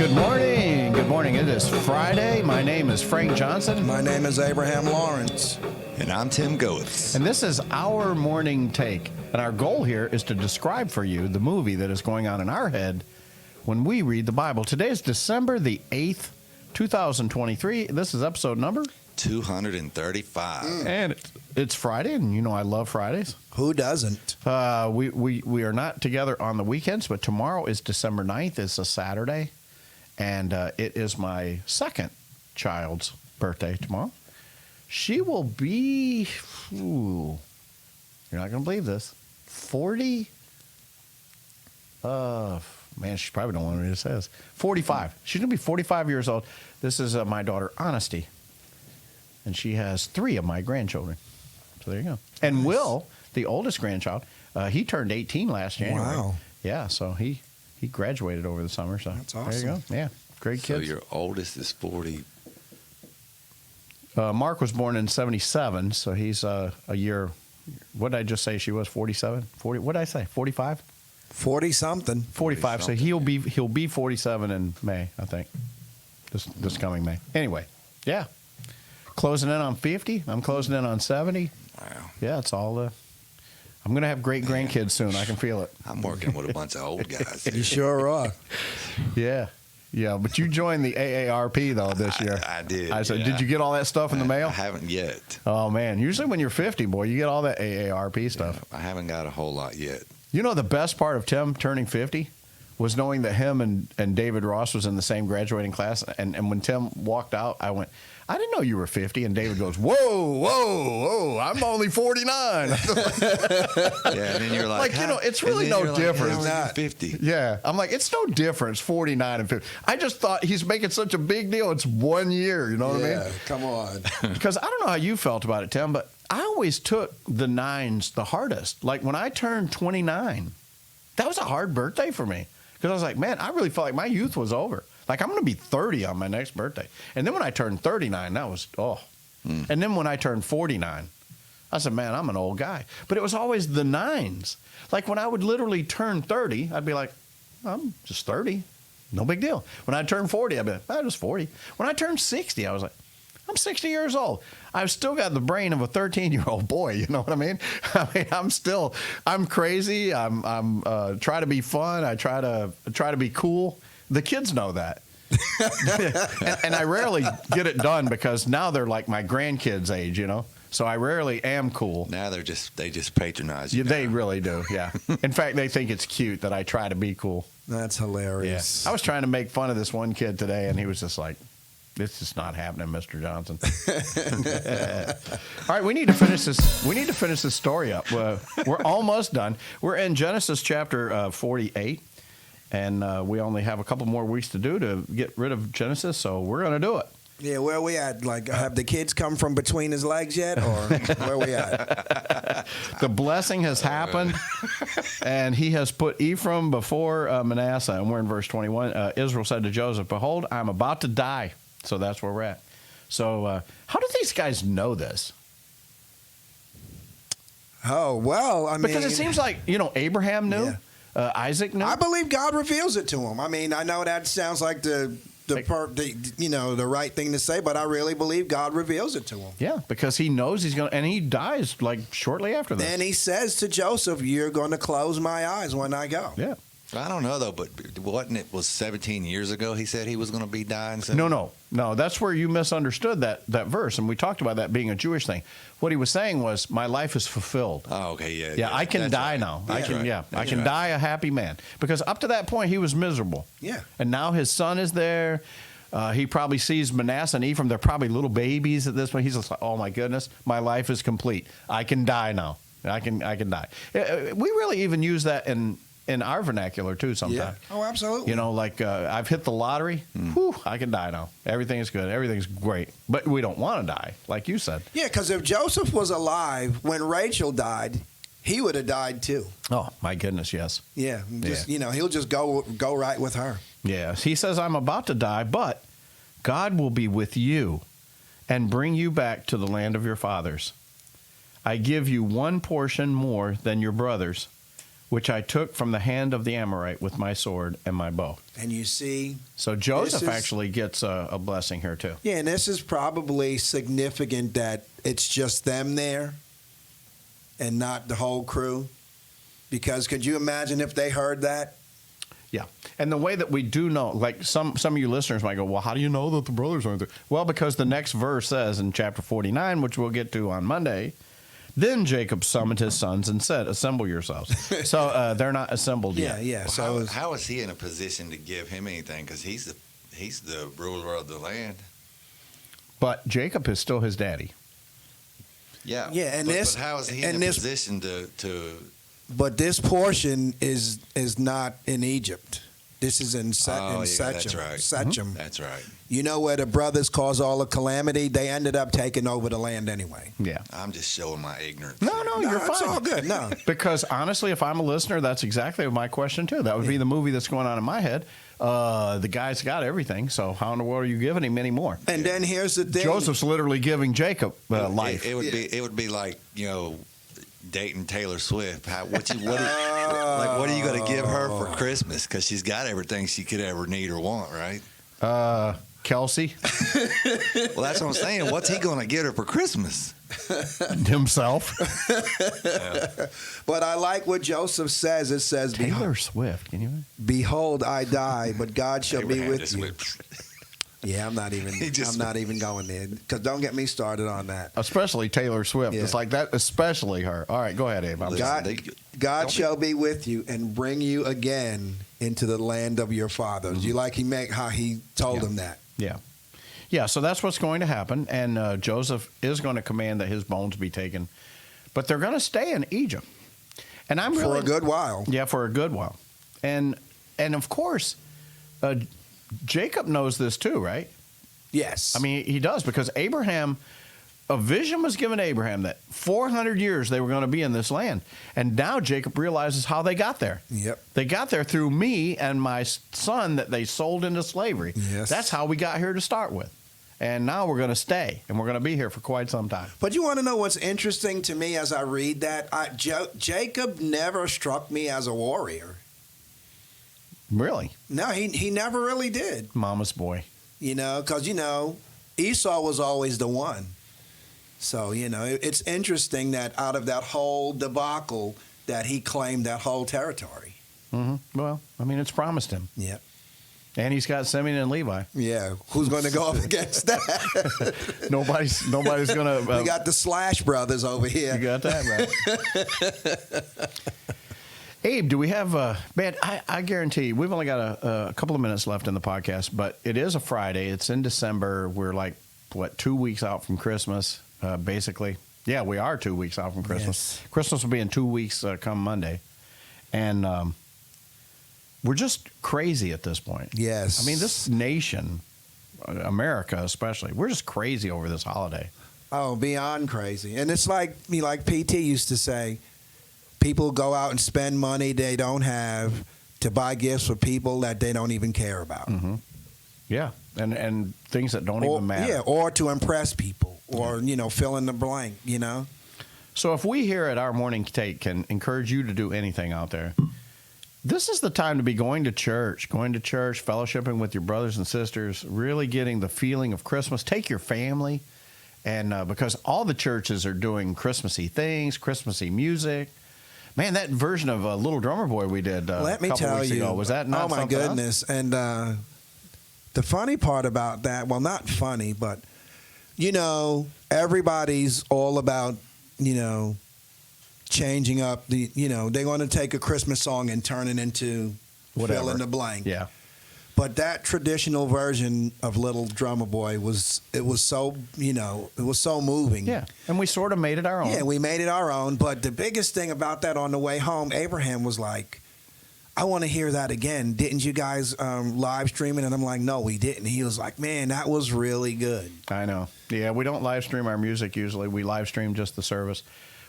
Good morning. Good morning. It is Friday. My name is Frank Johnson. My name is Abraham Lawrence. And I'm Tim Goetz. And this is our morning take. And our goal here is to describe for you the movie that is going on in our head when we read the Bible. Today is December the 8th, 2023. This is episode number 235. And it's Friday, and you know I love Fridays. Who doesn't? We are not together on the weekends, but tomorrow is December 9th. It's a Saturday, and it is my second child's birthday tomorrow. She will be, you're not going to believe this, 40, man, she probably don't want to know what it says, 45. She's going to be 45 years old. This is my daughter, Honesty, and she has 3 of my grandchildren. So there you go. And nice. Will, the oldest grandchild, he turned 18 last January. Wow. Yeah, so he graduated over the summer. So that's awesome. There you go. Yeah, great kids. So your oldest is 40. Mark was born in 77, so he's a year. What did I just say? She was 47? 40? What did I say? 45? 40-something. 45. So he'll be 47 in May, I think. This coming May. Anyway, yeah. Closing in on 50. I'm closing in on 70. Wow. Yeah, it's all. I'm going to have great grandkids soon. I can feel it. I'm working with a bunch of old guys. You sure are. Yeah. Yeah, but you joined the AARP, though, this year. I did. I said, yeah. Did you get all that stuff in the mail? I haven't yet. Oh, man. Usually when you're 50, boy, you get all that AARP stuff. I haven't got a whole lot yet. You know, the best part of Tim turning 50 was knowing that him and David Ross was in the same graduating class. And when Tim walked out, I went, I didn't know you were 50. And David goes, whoa, I'm only 49. Yeah, and then you're like, you know, it's really no difference. Like, 50. Yeah. I'm like, it's no difference, 49 and 50. I just thought he's making such a big deal. It's 1 year, you know what I mean? Yeah, come on. Because I don't know how you felt about it, Tim, but I always took the 9s the hardest. Like when I turned 29, that was a hard birthday for me. Because I was like, man, I really felt like my youth was over. Like, I'm going to be 30 on my next birthday. And then when I turned 39, that was, And then when I turned 49, I said, man, I'm an old guy. But it was always the 9s. Like, when I would literally turn 30, I'd be like, I'm just 30. No big deal. When I turned 40, I'd be like, I'm just 40. When I turned 60, I was like, I'm 60 years old. I've still got the brain of a 13-year-old boy. You know what I mean? I'm crazy. I'm try to be fun. I try to be cool. The kids know that. and I rarely get it done because now they're like my grandkids' age, you know? So I rarely am cool. Now they just patronize you. Yeah, they really do, yeah. In fact, they think it's cute that I try to be cool. That's hilarious. Yeah. I was trying to make fun of this one kid today, and he was just like, this is not happening, Mr. Johnson. All right, we need to finish this. We need to finish this story up. We're almost done. We're in Genesis chapter 48, and we only have a couple more weeks to do to get rid of Genesis, so we're going to do it. Yeah, where are we at? Like, have the kids come from between his legs yet, or where are we at? The blessing has happened, and he has put Ephraim before Manasseh, and we're in verse 21. Israel said to Joseph, behold, I'm about to die. So that's where we're at. So how do these guys know this? Oh, well, I mean. Because it seems like, Abraham knew, Yeah. Isaac knew. I believe God reveals it to him. I mean, I know that sounds like the right thing to say, but I really believe God reveals it to him. Yeah, because he knows he's going to, and he dies like shortly after that. Then he says to Joseph, you're going to close my eyes when I go. Yeah. I don't know, though, but wasn't it 17 years ago he said he was going to be dying soon? No. That's where you misunderstood that verse, and we talked about that being a Jewish thing. What he was saying was, my life is fulfilled. Oh, okay, yeah. Yeah, I can die now. Yeah. I can die a happy man. Because up to that point, he was miserable. Yeah. And now his son is there. He probably sees Manasseh and Ephraim. They're probably little babies at this point. He's just like, oh, my goodness, my life is complete. I can die now. I can die. We really even use that in our vernacular, too, sometimes. Yeah. Oh, absolutely. Like I've hit the lottery. Whew, I can die now. Everything is good. Everything's great. But we don't want to die, like you said. Yeah, because if Joseph was alive when Rachel died, he would have died, too. Oh, my goodness, yes. Yeah, he'll just go right with her. Yes. He says, I'm about to die, but God will be with you and bring you back to the land of your fathers. I give you one portion more than your brothers. which I took from the hand of the Amorite with my sword and my bow. And you see, So Joseph This is- actually gets a blessing here too. yeah, and this is probably significant that it's just them there and not the whole crew. Because could you imagine if they heard that? Yeah. And the way that we do know, like some of you listeners might go, well, how do you know that the brothers aren't there? Well, because the next verse says in chapter 49, which we'll get to on Monday, then Jacob summoned his sons and said, assemble yourselves. So they're not assembled Yeah, yet. yeah. Well, So how, it's- how is he in a position to give him anything? Because he's the ruler of the land. But Jacob is still his daddy. Yeah. Yeah, and but, this- But how is he in and a this- position to? but this portion is not in Egypt. This is in Oh, yeah, Sechem. that's right. Sechem. That's right. You know where the brothers caused all the calamity? They ended up taking over the land anyway. Yeah. I'm just showing my ignorance. No, here. no, you're fine. It's all good. No. Because honestly, if I'm a listener, that's exactly my question too. That would be the movie that's going on in my head. The guy's got everything, so how in the world are you giving him any more? And then here's the thing. Joseph's literally giving Jacob life. It would be like dating Taylor Swift. What are you going to give her for Christmas? Because she's got everything she could ever need or want, right? Kelsey Well, that's what I'm saying. What's he going to get her for Christmas? himself. But I like what Joseph says. It says, Taylor Swift. Can you? "Behold, I die, but God shall be Abraham with just you." went, Yeah, I'm not even. He just- I'm not even going there because don't get me started on that. Especially Taylor Swift. Yeah. It's like that. Especially her. All right, go ahead, Abe. I'm Listen, sorry. God don't shall be with you and bring you again into the land of your fathers. You like how he told Yeah. him that. Yeah. Yeah, so that's what's going to happen. And Joseph is going to command that his bones be taken. But they're going to stay in Egypt. And I'm For really. a good while. Yeah, for a good while. And of course, Jacob knows this too, right? Yes. I mean, he does because Abraham, a vision was given to Abraham that 400 years they were going to be in this land. And now Jacob realizes how they got there. Yep. They got there through me and my son that they sold into slavery. Yes. That's how we got here to start with. And now we're going to stay, and we're going to be here for quite some time. But you want to know what's interesting to me as I read that? Jacob never struck me as a warrior. Really? No, he never really did. Mama's boy. Because, Esau was always the one. So, it's interesting that out of that whole debacle that he claimed that whole territory. Well, I mean, it's promised him. Yeah. And he's got Simeon and Levi. Yeah. Who's going to go up against that? Nobody's going to. We got the Slash Brothers over here. You got that right. Abe, do we have man, I guarantee you, we've only got a couple of minutes left in the podcast, but it is a Friday. It's in December. We're like, 2 weeks out from Christmas, basically. Yeah, we are 2 weeks out from Christmas. Yes. Christmas will be in 2 weeks come Monday. And we're just crazy at this point. Yes. I mean, this nation, America especially, we're just crazy over this holiday. Oh, beyond crazy. And it's like PT used to say, people go out and spend money they don't have to buy gifts for people that they don't even care about. Mm-hmm. Yeah, and things that don't even matter. Yeah, or to impress people or, fill in the blank, So if we here at Our Morning Take can encourage you to do anything out there, this is the time to be going to church, fellowshipping with your brothers and sisters, really getting the feeling of Christmas. Take your family, and because all the churches are doing Christmassy things, Christmassy music. Man, that version of Little Drummer Boy we did Let a me couple tell weeks you. ago, was that not Oh, my something else? goodness. And the funny part about that, well, not funny, but, everybody's all about, changing up the, they're going to take a Christmas song and turn it into Whatever. fill in the blank. Yeah. But that traditional version of Little Drummer Boy was so moving. Yeah, and we sort of made it our own. Yeah, we made it our own. But the biggest thing about that on the way home, Abraham was like, I want to hear that again. Didn't you guys live stream it? And I'm like, no, we didn't. He was like, man, that was really good. I know. Yeah, we don't live stream our music usually. We live stream just the service.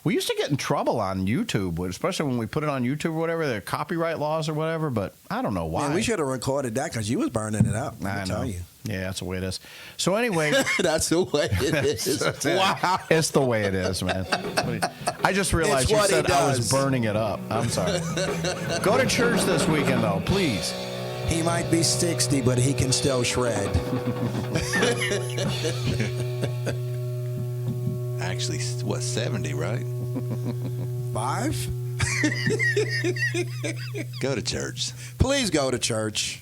We used to get in trouble on YouTube, especially when we put it on YouTube or whatever, the copyright laws or whatever, but I don't know why. Man, we should have recorded that because you was burning it up. I I know. tell you. Yeah, that's the way it is. So anyway, That's the way it is. Wow. it's the way it is, man. I just realized It's you what he said I was does. burning it up. I'm sorry. Go to church this weekend, though, please. He might be 60, but he can still shred. Actually, what, 70, right? 5? Go to church. Please go to church.